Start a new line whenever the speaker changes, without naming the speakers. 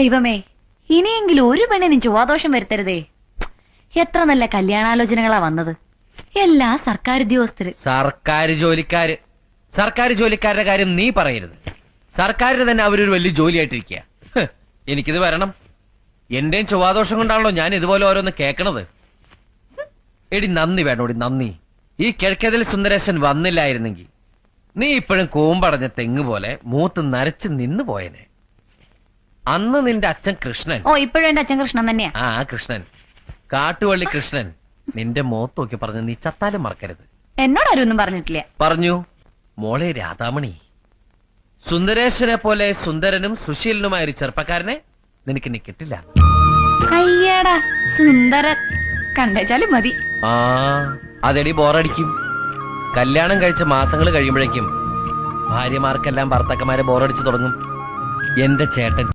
ദൈവമേ, ഇനിയെങ്കിലും ഒരു പെണ്ണിനും ചൊവ്വാദോഷം വരുത്തരുതേ. എത്ര നല്ല കല്യാണാലോചനകളാ വന്നത്. എല്ലാ സർക്കാർ ഉദ്യോഗസ്ഥര്.
സർക്കാർ ജോലിക്കാരുടെ കാര്യം നീ പറയരുത്. സർക്കാരിന് തന്നെ അവരൊരു വലിയ ജോലിയായിട്ടിരിക്കുക. എനിക്കിത് വരണം. എന്റെയും ചൊവ്വാദോഷം കൊണ്ടാണല്ലോ ഞാൻ ഇതുപോലെ ഓരോന്ന് കേക്കണത്. എടി നന്ദി വേണോടി, നന്ദി. ഈ കിഴക്കേതിൽ സുന്ദരേശൻ വന്നില്ലായിരുന്നെങ്കിൽ നീ ഇപ്പോഴും കൂമ്പടഞ്ഞ തെങ്ങ് പോലെ മൂത്ത് നരച്ച് നിന്ന് പോയനെ. അന്ന് നിന്റെ അച്ഛൻ കൃഷ്ണൻ.
ഓ, ഇപ്പോഴും എന്റെ അച്ഛൻ കൃഷ്ണൻ തന്നെയാ.
ആ കൃഷ്ണൻ, കാട്ടുവള്ളി കൃഷ്ണൻ നിന്റെ മുഖത്ത് നോക്കി പറഞ്ഞു, നീ ചത്താലും മറക്കരുത്.
എന്നോട് ആരും ഒന്നും പറഞ്ഞിട്ടില്ല.
പറഞ്ഞു, മോളെ രാധാമണി, സുന്ദരേശനെ പോലെ സുന്ദരനും സുശീലനുമായ ഒരു ചെറുപ്പക്കാരനെ നിനക്ക് ഇനി കിട്ടില്ല.
അയ്യടാ, സുന്ദരൻ കണ്ടേച്ചാലും മതി.
ആ അതെടി ബോറടിക്കും. കല്യാണം കഴിച്ച മാസങ്ങൾ കഴിയുമ്പോഴേക്കും ഭാര്യമാർക്കെല്ലാം ഭർത്താക്കന്മാരെ ബോറടിച്ചു തുടങ്ങും. എന്റെ ചേട്ടൻ